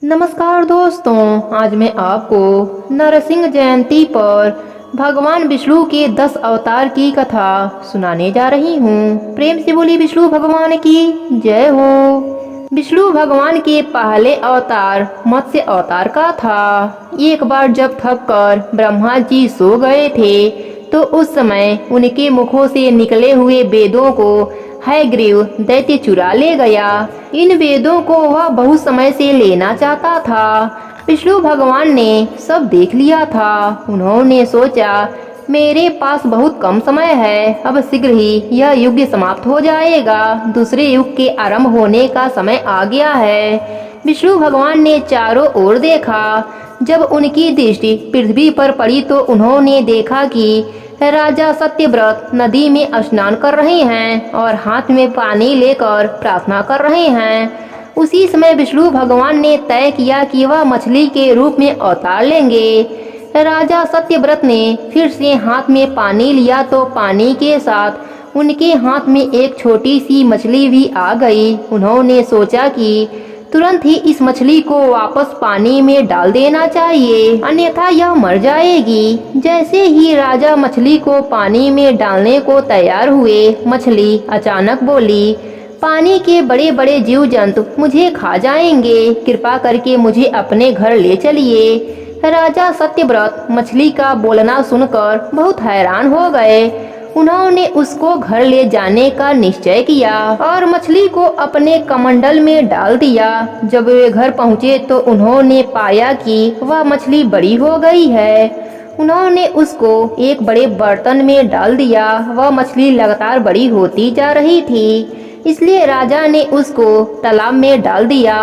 नमस्कार दोस्तों, आज मैं आपको नरसिंह जयंती पर भगवान विष्णु के 10 अवतार की कथा सुनाने जा रही हूँ। प्रेम से बोली विष्णु भगवान की जय हो। विष्णु भगवान के पहले अवतार मत्स्य अवतार का था। एक बार जब थक कर ब्रह्मा जी सो गए थे तो उस समय उनके मुखों से निकले हुए वेदों को हयग्रीव दैत्य चुरा ले गया। इन वेदों को वह बहुत समय से लेना चाहता था। विष्णु भगवान ने सब देख लिया था। उन्होंने सोचा, मेरे पास बहुत कम समय है, अब शीघ्र ही यह युग समाप्त हो जाएगा। दूसरे युग के आरंभ होने का समय आ गया है। विष्णु भगवान ने चारों ओर देखा। जब उनकी दृष्टि पृथ्वी पर पड़ी तो उन्होंने देखा कि राजा सत्यव्रत नदी में स्नान कर रहे हैं और हाथ में पानी लेकर प्रार्थना कर रहे हैं। उसी समय विष्णु भगवान ने तय किया कि वह मछली के रूप में अवतार लेंगे। राजा सत्यव्रत ने फिर से हाथ में पानी लिया तो पानी के साथ उनके हाथ में एक छोटी सी मछली भी आ गई। उन्होंने सोचा कि तुरंत ही इस मछली को वापस पानी में डाल देना चाहिए, अन्यथा यह मर जाएगी। जैसे ही राजा मछली को पानी में डालने को तैयार हुए, मछली अचानक बोली, पानी के बड़े बड़े जीव जंतु मुझे खा जाएंगे, कृपा करके मुझे अपने घर ले चलिए। राजा सत्यव्रत मछली का बोलना सुनकर बहुत हैरान हो गए। उन्होंने उसको घर ले जाने का निश्चय किया और मछली को अपने कमंडल में डाल दिया। जब वे घर पहुँचे तो उन्होंने पाया कि वह मछली बड़ी हो गई है। उन्होंने उसको एक बड़े बर्तन में डाल दिया। वह मछली लगातार बड़ी होती जा रही थी, इसलिए राजा ने उसको तालाब में डाल दिया,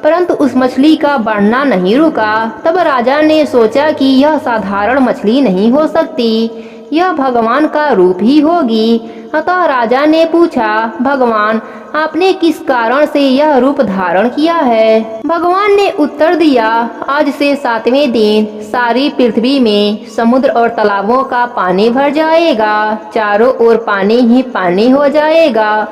परंतु उस मछली का बढ़ना नहीं रुका। तब राजा ने सोचा कि यह साधारण मछली नहीं हो सकती, यह भगवान का रूप ही होगी। अतः राजा ने पूछा, भगवान आपने किस कारण से यह रूप धारण किया है? भगवान ने उत्तर दिया, आज से 7वें दिन सारी पृथ्वी में समुद्र और तालाबों का पानी भर जाएगा, चारों ओर पानी ही पानी हो जाएगा,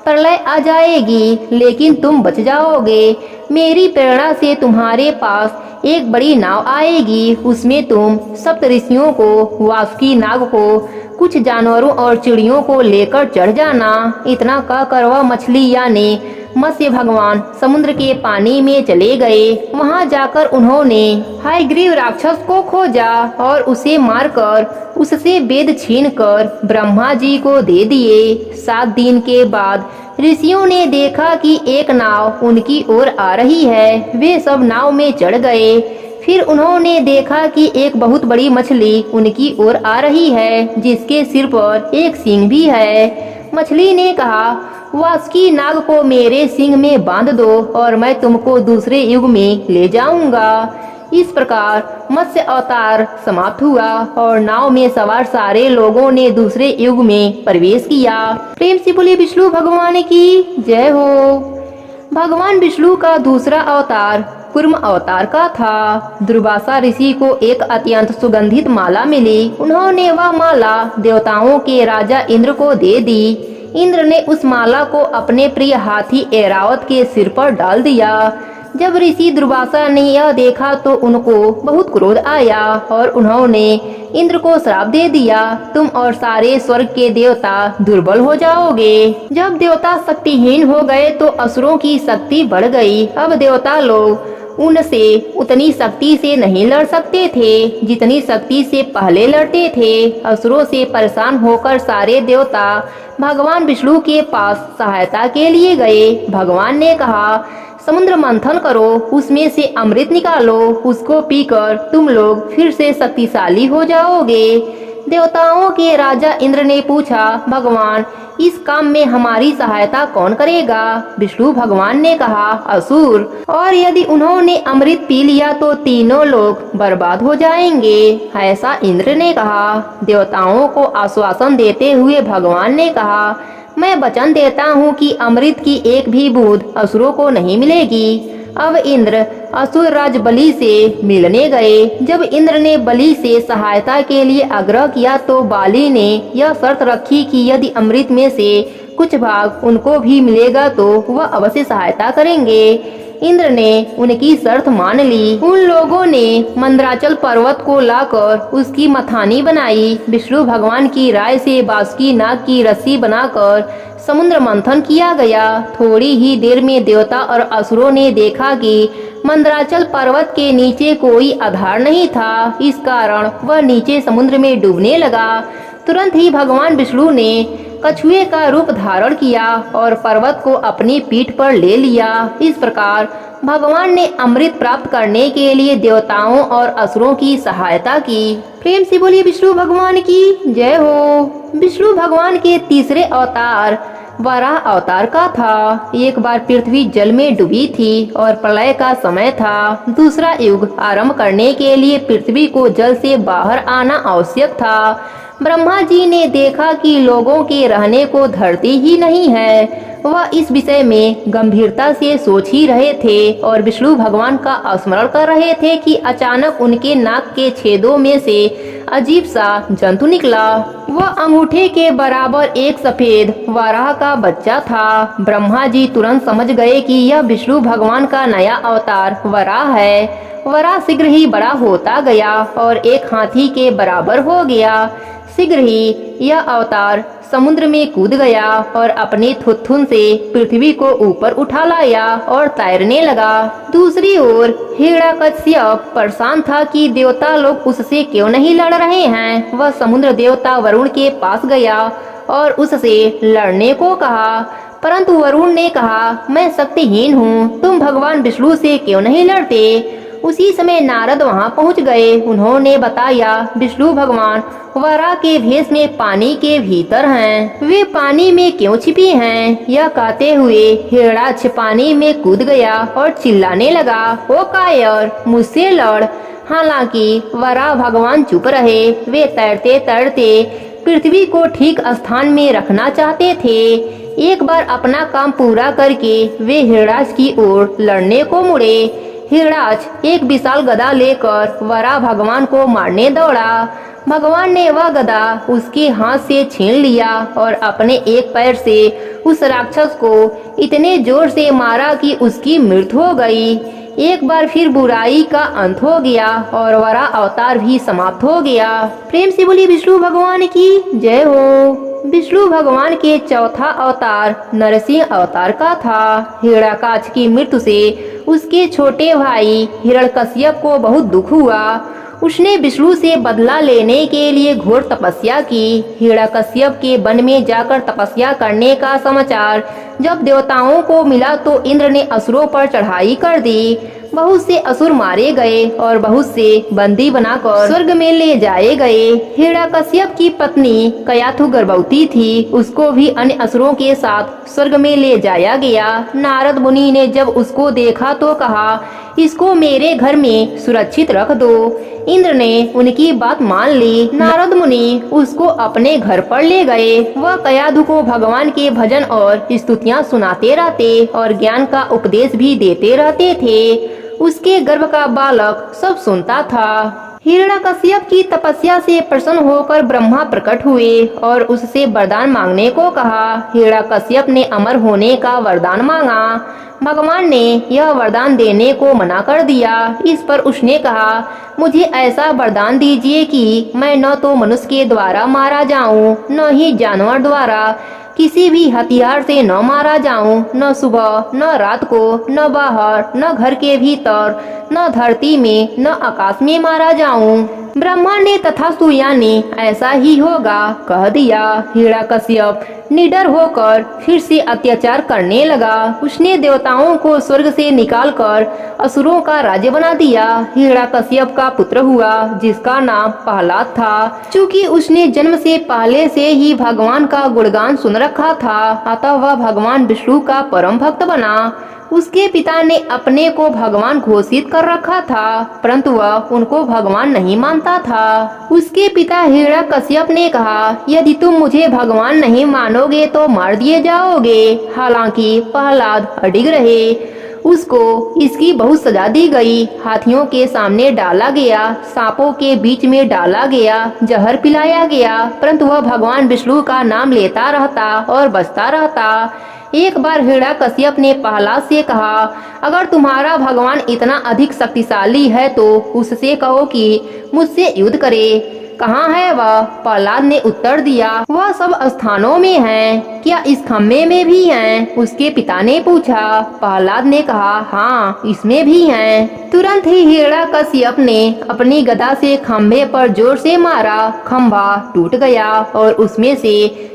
प्रलय आ जाएगी, लेकिन तुम बच जाओगे। मेरी प्रेरणा से तुम्हारे पास एक बड़ी नाव आएगी, उसमें तुम सप्त ऋषियों को, वासुकी नाग को, कुछ जानवरों और चिड़ियों को लेकर चढ़ जाना। इतना कहकर वह मछली यानी मत्स्य भगवान समुद्र के पानी में चले गए। वहां जाकर उन्होंने हयग्रीव राक्षस को खोजा और उसे मारकर उससे वेद छीनकर ब्रह्मा जी को दे दिए। 7 दिन के बाद ऋषियों ने देखा कि एक नाव उनकी ओर आ रही है। वे सब नाव में चढ़ गए। फिर उन्होंने देखा कि एक बहुत बड़ी मछली उनकी ओर आ रही है, जिसके सिर पर एक सींग भी है। मछली ने कहा, वासुकी नाग को मेरे सींग में बांध दो और मैं तुमको दूसरे युग में ले जाऊंगा। इस प्रकार मत्स्य अवतार समाप्त हुआ और नाव में सवार सारे लोगों ने दूसरे युग में प्रवेश किया। प्रेम से बोले विष्णु भगवान की जय हो। भगवान विष्णु का दूसरा अवतार कूर्म अवतार का था। दुर्वासा ऋषि को एक अत्यंत सुगंधित माला मिली। उन्होंने वह माला देवताओं के राजा इंद्र को दे दी। इंद्र ने उस माला को अपने प्रिय हाथी ऐरावत के सिर पर डाल दिया। जब ऋषि दुर्वासा ने यह देखा तो उनको बहुत क्रोध आया और उन्होंने इंद्र को श्राप दे दिया, तुम और सारे स्वर्ग के देवता दुर्बल हो जाओगे। जब देवता शक्तिहीन हो गए तो असुरों की शक्ति बढ़ गई। अब देवता लोग उनसे उतनी शक्ति से नहीं लड़ सकते थे जितनी शक्ति से पहले लड़ते थे। असुरों से परेशान होकर सारे देवता भगवान विष्णु के पास सहायता के लिए गए। भगवान ने कहा, समुद्र मंथन करो, उसमें से अमृत निकालो, उसको पीकर तुम लोग फिर से शक्तिशाली हो जाओगे। देवताओं के राजा इंद्र ने पूछा, भगवान इस काम में हमारी सहायता कौन करेगा? विष्णु भगवान ने कहा, असुर, और यदि उन्होंने अमृत पी लिया तो तीनों लोग बर्बाद हो जाएंगे। ऐसा इंद्र ने कहा। देवताओं को आश्वासन देते हुए भगवान ने कहा, मैं वचन देता हूँ कि अमृत की एक भी बूंद असुरों को नहीं मिलेगी। अब इंद्र असुर राज बलि से मिलने गए। जब इंद्र ने बलि से सहायता के लिए आग्रह किया तो बाली ने यह शर्त रखी कि यदि अमृत में से कुछ भाग उनको भी मिलेगा तो वह अवश्य सहायता करेंगे। इंद्र ने उनकी शर्त मान ली। उन लोगों ने मंदराचल पर्वत को लाकर उसकी मथानी बनाई। विष्णु भगवान की राय से बासुकी नाग की रस्सी बनाकर समुद्र मंथन किया गया। थोड़ी ही देर में देवता और असुरों ने देखा कि मंदराचल पर्वत के नीचे कोई आधार नहीं था। इस कारण वह नीचे समुद्र में डूबने लगा। तुरंत ही भगवान विष्णु ने कछुए का रूप धारण किया और पर्वत को अपनी पीठ पर ले लिया। इस प्रकार भगवान ने अमृत प्राप्त करने के लिए देवताओं और असुरों की सहायता की। प्रेम से बोलिए विष्णु भगवान की जय हो। विष्णु भगवान के तीसरे अवतार वराह अवतार का था। एक बार पृथ्वी जल में डूबी थी और प्रलय का समय था। दूसरा युग आरंभ करने के लिए पृथ्वी को जल से बाहर आना आवश्यक था। ब्रह्मा जी ने देखा कि लोगों के रहने को धरती ही नहीं है। वह इस विषय में गंभीरता से सोच ही रहे थे और विष्णु भगवान का स्मरण कर रहे थे कि अचानक उनके नाक के छेदों में से अजीब सा जंतु निकला। वह अंगूठे के बराबर एक सफेद वराह का बच्चा था। ब्रह्मा जी तुरंत समझ गए कि यह विष्णु भगवान का नया अवतार वराह है। वराह शीघ्र ही बड़ा होता गया और एक हाथी के बराबर हो गया। शीघ्र ही यह अवतार समुद्र में कूद गया और अपने थुथुन से पृथ्वी को ऊपर उठा लाया और तैरने लगा। दूसरी ओर हिरण्यकश्यप परेशान था कि देवता लोग उससे क्यों नहीं लड़ रहे हैं। वह समुद्र देवता वरुण के पास गया और उससे लड़ने को कहा, परंतु वरुण ने कहा, मैं शक्तिहीन हूँ, तुम भगवान विष्णु से क्यों नहीं लड़ते। उसी समय नारद वहां पहुंच गए। उन्होंने बताया, विष्णु भगवान वराह के भेष में पानी के भीतर हैं। वे पानी में क्यों छिपी हैं? यह कहते हुए हिरणाक्ष पानी में कूद गया और चिल्लाने लगा, ओ कायर, मुझसे लड़। हालांकि वराह भगवान चुप रहे। वे तैरते तैरते पृथ्वी को ठीक स्थान में रखना चाहते थे। एक बार अपना काम पूरा करके वे हिरणाक्ष की ओर लड़ने को मुड़े। हिरणाक्ष एक विशाल गदा लेकर वराह भगवान को मारने दौड़ा। भगवान ने वह गदा उसके हाथ से छीन लिया और अपने एक पैर से उस राक्षस को इतने जोर से मारा कि उसकी मृत्यु हो गई। एक बार फिर बुराई का अंत हो गया और वराह अवतार भी समाप्त हो गया। प्रेम से बोलिए विष्णु भगवान की जय हो। विष्णु भगवान के चौथा अवतार नरसिंह अवतार का था। हिरण्याकश्यप की मृत्यु से उसके छोटे भाई हिरण्यकश्यप को बहुत दुख हुआ। उसने विष्णु से बदला लेने के लिए घोर तपस्या की। हिरण्यकश्यप के वन में जाकर तपस्या करने का समाचार जब देवताओं को मिला तो इंद्र ने असुरों पर चढ़ाई कर दी। बहुत से असुर मारे गए और बहुत से बंदी बनाकर स्वर्ग में ले जाए गए। हिरण्यकश्यप की पत्नी कयाथु गर्भवती थी। उसको भी अन्य असुरों के साथ स्वर्ग में ले जाया गया। नारद मुनि ने जब उसको देखा तो कहा, इसको मेरे घर में सुरक्षित रख दो। इंद्र ने उनकी बात मान ली। नारद मुनि उसको अपने घर पर ले गए। वह कयाधु को भगवान के भजन और स्तुतियाँ सुनाते रहते और ज्ञान का उपदेश भी देते रहते थे। उसके गर्भ का बालक सब सुनता था। हिरण्यकश्यप की तपस्या से प्रसन्न होकर ब्रह्मा प्रकट हुए और उससे वरदान मांगने को कहा। हिरण्यकश्यप ने अमर होने का वरदान मांगा। भगवान ने यह वरदान देने को मना कर दिया। इस पर उसने कहा, मुझे ऐसा वरदान दीजिए कि मैं न तो मनुष्य के द्वारा मारा जाऊं, न ही जानवर द्वारा, किसी भी हथियार से न मारा जाऊं, न सुबह न रात को, न बाहर न घर के भीतर, न धरती में न आकाश में मारा जाऊं। ब्रह्मा ने तथास्तु यानी ऐसा ही होगा कह दिया। हिरण्यकश्यप निडर होकर फिर से अत्याचार करने लगा। उसने देवताओं को स्वर्ग से निकालकर असुरों का राज्य बना दिया। हिरण्यकश्यप का पुत्र हुआ जिसका नाम प्रहलाद था। चूँकि उसने जन्म से पहले से ही भगवान का गुणगान सुन रखा था, अतः वह भगवान विष्णु का परम भक्त बना। उसके पिता ने अपने को भगवान घोषित कर रखा था, परंतु वह उनको भगवान नहीं मानता था। उसके पिता हिरण्यकश्यप ने कहा, यदि तुम मुझे भगवान नहीं मानोगे तो मार दिए जाओगे। हालांकि प्रहलाद अडिग रहे। उसको इसकी बहुत सजा दी गई। हाथियों के सामने डाला गया, सांपों के बीच में डाला गया, जहर पिलाया गया, परंतु वह भगवान विष्णु का नाम लेता रहता और बचता रहता। एक बार हिरण्यकश्यप ने प्रहलाद से कहा, अगर तुम्हारा भगवान इतना अधिक शक्तिशाली है तो उससे कहो कि मुझसे युद्ध करे। कहाँ है वह? प्रहलाद ने उत्तर दिया, वह सब स्थानों में है। क्या इस खम्भे में भी हैं? उसके पिता ने पूछा। प्रहलाद ने कहा, हाँ, इसमें भी हैं। तुरंत ही हिरण्यकश्यप ने अपनी गदा से खम्भे पर जोर से मारा। खम्भा टूट गया और उसमें से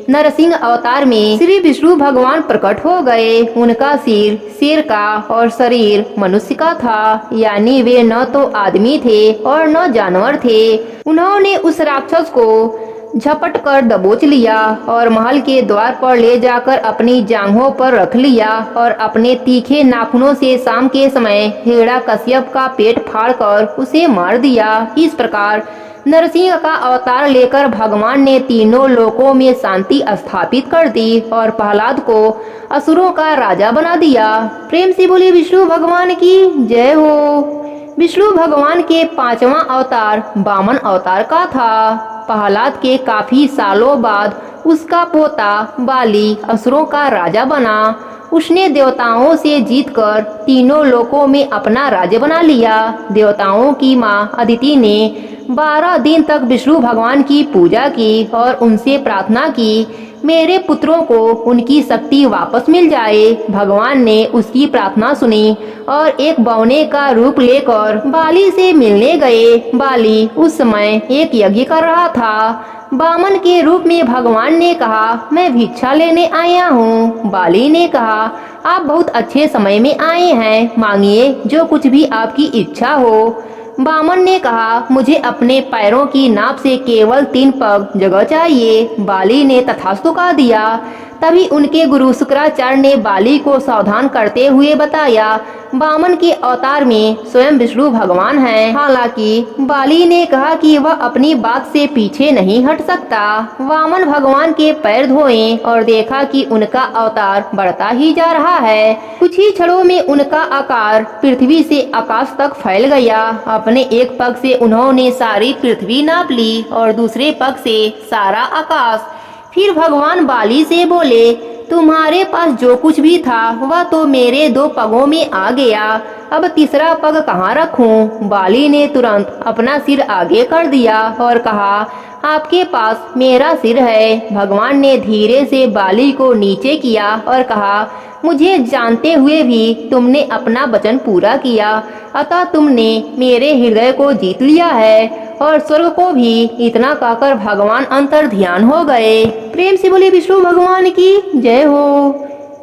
नरसिंह अवतार में श्री विष्णु भगवान प्रकट हो गए। उनका सिर शेर का और शरीर मनुष्य का था, यानी वे न तो आदमी थे और न जानवर थे। उन्होंने उस राक्षस को झपट कर दबोच लिया और महल के द्वार पर ले जाकर अपनी जांघों पर रख लिया और अपने तीखे नाखूनों से शाम के समय हिरण्यकश्यप का पेट फाड़कर उसे मार दिया। इस प्रकार नरसिंह का अवतार लेकर भगवान ने तीनों लोकों में शांति स्थापित कर दी और प्रहलाद को असुरों का राजा बना दिया। प्रेम से बोले विष्णु भगवान की जय हो। विष्णु भगवान के 5वां अवतार वामन अवतार का था। प्रहलाद के काफी सालों बाद उसका पोता बाली असुरों का राजा बना। उसने देवताओं से जीतकर तीनों लोकों में अपना राज्य बना लिया। देवताओं की माँ अदिति ने 12 दिन तक विष्णु भगवान की पूजा की और उनसे प्रार्थना की, मेरे पुत्रों को उनकी शक्ति वापस मिल जाए। भगवान ने उसकी प्रार्थना सुनी और एक बौने का रूप लेकर बाली से मिलने गए। बाली उस समय एक यज्ञ कर रहा था। वामन के रूप में भगवान ने कहा, मैं भिक्षा लेने आया हूँ। बाली ने कहा, आप बहुत अच्छे समय में आए हैं, मांगिए जो कुछ भी आपकी इच्छा हो। वामन ने कहा, मुझे अपने पैरों की नाप से केवल 3 पग जगह चाहिए। बाली ने तथास्तु कह दिया। तभी उनके गुरु शुक्राचार्य ने बाली को सावधान करते हुए बताया, वामन के अवतार में स्वयं विष्णु भगवान हैं। हालांकि बाली ने कहा कि वह अपनी बात से पीछे नहीं हट सकता। वामन भगवान के पैर धोए और देखा कि उनका अवतार बढ़ता ही जा रहा है। कुछ ही क्षणों में उनका आकार पृथ्वी से आकाश तक फैल गया। अपने एक पग से उन्होंने सारी पृथ्वी नाप ली और दूसरे पग से सारा आकाश। फिर भगवान बाली से बोले, तुम्हारे पास जो कुछ भी था वह तो मेरे 2 पगों में आ गया, अब तीसरा पग कहाँ रखूं? बाली ने तुरंत अपना सिर आगे कर दिया और कहा, आपके पास मेरा सिर है। भगवान ने धीरे से बाली को नीचे किया और कहा, मुझे जानते हुए भी तुमने अपना वचन पूरा किया, अतः तुमने मेरे हृदय को जीत लिया है और स्वर्ग को भी। इतना कहकर भगवान अंतर ध्यान हो गए। प्रेम से बोले विष्णु भगवान की जय हो।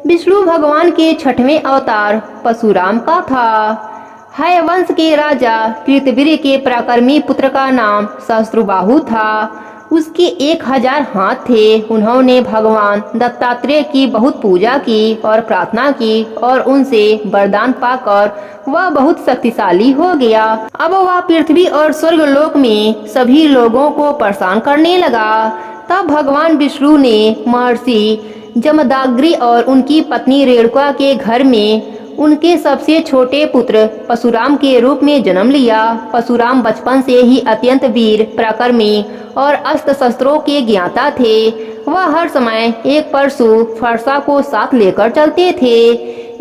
विष्णु भगवान के 6वें अवतार परशुराम का था। है वंश के राजा कृतवीर्य के पराक्रमी पुत्र का नाम सहस्त्रबाहु था। उसके 1000 हाथ थे। उन्होंने भगवान दत्तात्रेय की बहुत पूजा की और प्रार्थना की और उनसे वरदान पाकर वह बहुत शक्तिशाली हो गया। अब वह पृथ्वी और स्वर्ग लोक में सभी लोगों को परेशान करने लगा। तब भगवान विष्णु ने महर्षि जमदाग्नि और उनकी पत्नी रेणुका के घर में उनके सबसे छोटे पुत्र परशुराम के रूप में जन्म लिया। परशुराम बचपन से ही अत्यंत वीर, पराक्रमी और अस्त्र शस्त्रों के ज्ञाता थे। वह हर समय एक परशु फरसा को साथ लेकर चलते थे।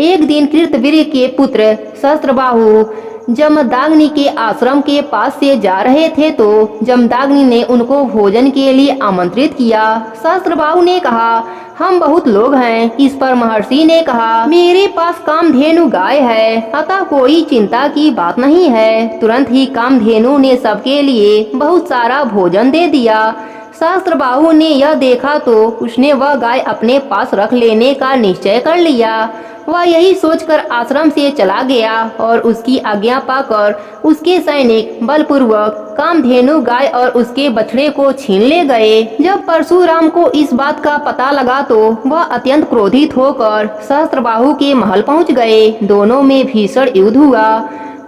एक दिन कृतवीर्य के पुत्र सहस्त्रबाहु जमदाग्नि के आश्रम के पास से जा रहे थे तो जमदाग्नि ने उनको भोजन के लिए आमंत्रित किया। सहस्त्रबाहु ने कहा, हम बहुत लोग हैं। इस पर महर्षि ने कहा, मेरे पास कामधेनु गाय है, अतः कोई चिंता की बात नहीं है। तुरंत ही कामधेनु ने सबके लिए बहुत सारा भोजन दे दिया। सहस्त्रबाहु ने यह देखा तो उसने वह गाय अपने पास रख लेने का निश्चय कर लिया। वह यही सोचकर आश्रम से चला गया और उसकी आज्ञा पाकर उसके सैनिक बलपूर्वक कामधेनु गाय और उसके बछड़े को छीन ले गए। जब परशुराम को इस बात का पता लगा तो वह अत्यंत क्रोधित होकर सहस्त्रबाहु के महल पहुंच गए। दोनों में भीषण युद्ध हुआ।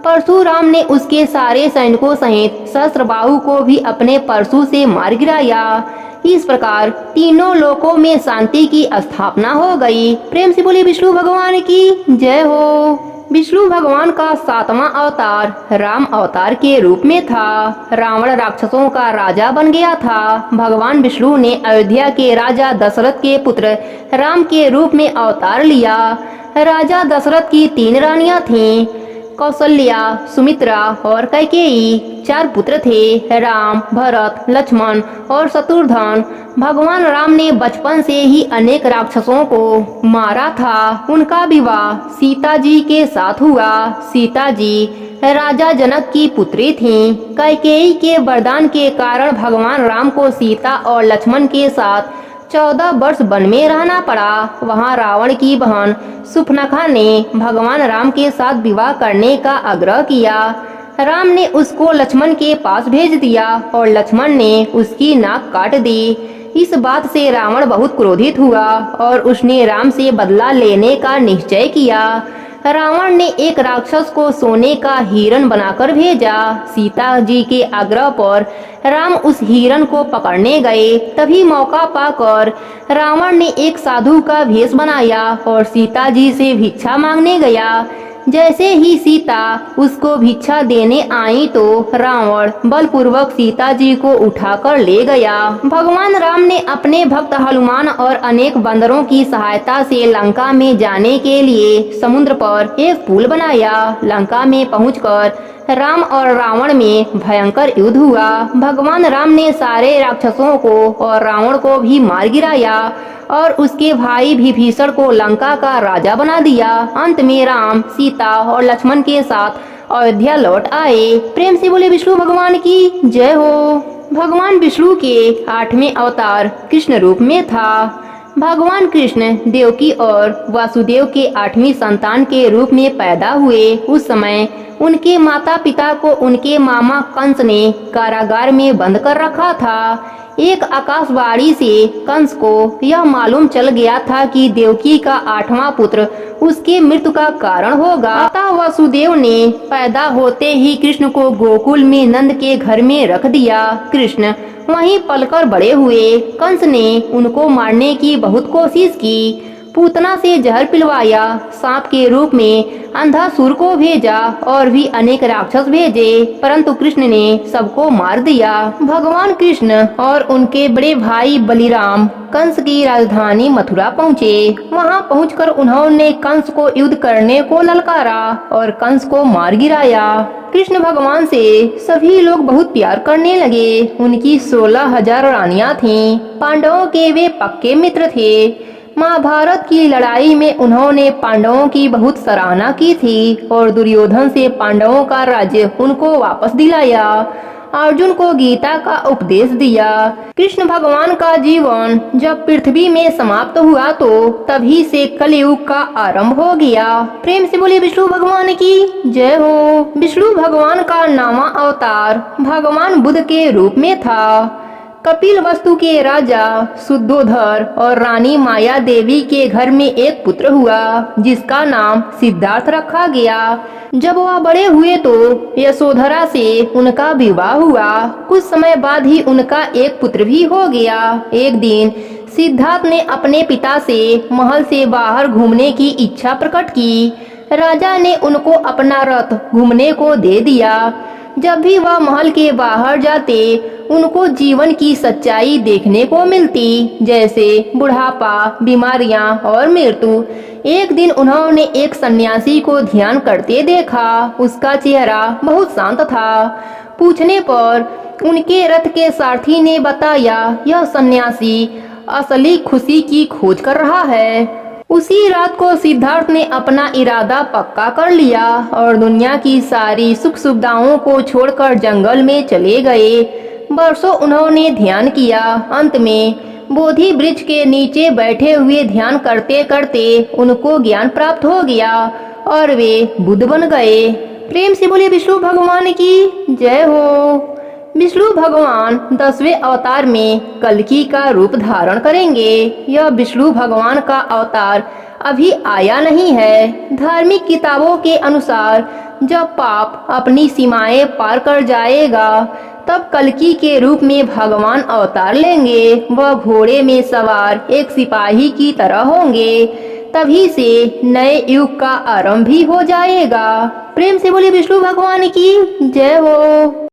परशुराम ने उसके सारे सैनिकों सहित सहस्त्रबाहु को भी अपने परशु से मार गिराया। इस प्रकार तीनों लोकों में शांति की स्थापना हो गई। प्रेम से बोले विष्णु भगवान की जय हो। विष्णु भगवान का 7वां अवतार राम अवतार के रूप में था। रावण राक्षसों का राजा बन गया था। भगवान विष्णु ने अयोध्या के राजा दशरथ के पुत्र राम के रूप में अवतार लिया। राजा दशरथ की 3 रानियां थीं, कौशल्या, सुमित्रा और कैकेयी। 4 पुत्र थे, राम, भरत, लक्ष्मण और शत्रुघ्न। भगवान राम ने बचपन से ही अनेक राक्षसों को मारा था। उनका विवाह सीता जी के साथ हुआ। सीता जी राजा जनक की पुत्री थीं। कैकेयी के वरदान के कारण भगवान राम को सीता और लक्ष्मण के साथ 14 वर्ष वन में रहना पड़ा। वहाँ रावण की बहन सुपनखा ने भगवान राम के साथ विवाह करने का आग्रह किया। राम ने उसको लक्ष्मण के पास भेज दिया और लक्ष्मण ने उसकी नाक काट दी। इस बात से रावण बहुत क्रोधित हुआ और उसने राम से बदला लेने का निश्चय किया। रावण ने एक राक्षस को सोने का हिरण बनाकर भेजा। सीता जी के आग्रह पर राम उस हिरण को पकड़ने गए। तभी मौका पाकर रावण ने एक साधु का वेश बनाया और सीता जी से भिक्षा मांगने गया। जैसे ही सीता उसको भिक्षा देने आई तो रावण बलपूर्वक सीता जी को उठाकर ले गया। भगवान राम ने अपने भक्त हनुमान और अनेक बंदरों की सहायता से लंका में जाने के लिए समुद्र पर एक पुल बनाया। लंका में पहुंचकर राम और रावण में भयंकर युद्ध हुआ। भगवान राम ने सारे राक्षसों को और रावण को भी मार गिराया और उसके भाई विभीषण को लंका का राजा बना दिया। अंत में राम, सीता और लक्ष्मण के साथ अयोध्या लौट आए। प्रेम से बोले विष्णु भगवान की जय हो। भगवान विष्णु के 8वें अवतार कृष्ण रूप में था। भगवान कृष्ण देवकी और वासुदेव के 8वीं संतान के रूप में पैदा हुए। उस समय उनके माता पिता को उनके मामा कंस ने कारागार में बंद कर रखा था। एक आकाशवाणी से कंस को यह मालूम चल गया था कि देवकी का 8वां पुत्र उसके मृत्यु का कारण होगा। माता वासुदेव ने पैदा होते ही कृष्ण को गोकुल में नंद के घर में रख दिया। कृष्ण वहीं पलकर बड़े हुए। कंस ने उनको मारने की बहुत कोशिश की। पूतना से जहर पिलवाया, सांप के रूप में अंधासुर को भेजा और भी अनेक राक्षस भेजे, परंतु कृष्ण ने सबको मार दिया। भगवान कृष्ण और उनके बड़े भाई बलिराम कंस की राजधानी मथुरा पहुँचे। वहां पहुंचकर उन्होंने कंस को युद्ध करने को ललकारा और कंस को मार गिराया। कृष्ण भगवान से सभी लोग बहुत प्यार करने लगे। उनकी 16,000 रानियां थीं। पांडवों के वे पक्के मित्र थे। महाभारत की लड़ाई में उन्होंने पांडवों की बहुत सराहना की थी और दुर्योधन से पांडवों का राज्य उनको वापस दिलाया। अर्जुन को गीता का उपदेश दिया। कृष्ण भगवान का जीवन जब पृथ्वी में समाप्त हुआ तो तभी से कलयुग का आरंभ हो गया। प्रेम से बोलिए विष्णु भगवान की जय हो। विष्णु भगवान का 9वां अवतार भगवान बुद्ध के रूप में था। कपिल वस्तु के राजा शुद्धोधर और रानी माया देवी के घर में एक पुत्र हुआ जिसका नाम सिद्धार्थ रखा गया। जब वह बड़े हुए तो यशोधरा से उनका विवाह हुआ। कुछ समय बाद ही उनका एक पुत्र भी हो गया। एक दिन सिद्धार्थ ने अपने पिता से महल से बाहर घूमने की इच्छा प्रकट की। राजा ने उनको अपना रथ घूमने को दे दिया। जब भी वह महल के बाहर जाते उनको जीवन की सच्चाई देखने को मिलती, जैसे बुढ़ापा, बीमारियां और मृत्यु। एक दिन उन्होंने एक सन्यासी को ध्यान करते देखा। उसका चेहरा बहुत शांत था। पूछने पर उनके रथ के सारथी ने बताया यह सन्यासी असली खुशी की खोज कर रहा है। उसी रात को सिद्धार्थ ने अपना इरादा पक्का कर लिया और दुनिया की सारी सुख सुविधाओं को छोड़कर जंगल में चले गए। बरसों उन्होंने ध्यान किया। अंत में बोधि वृक्ष के नीचे बैठे हुए ध्यान करते करते उनको ज्ञान प्राप्त हो गया और वे बुद्ध बन गए। प्रेम से बोलिए विष्णु भगवान की जय हो। विष्णु भगवान 10वें अवतार में कल्कि का रूप धारण करेंगे। यह विष्णु भगवान का अवतार अभी आया नहीं है। धार्मिक किताबों के अनुसार जब पाप अपनी सीमाएं पार कर जाएगा तब कल्कि के रूप में भगवान अवतार लेंगे। वह घोड़े में सवार एक सिपाही की तरह होंगे। तभी से नए युग का आरंभ भी हो जाएगा। प्रेम से बोलिए विष्णु भगवान की जय हो।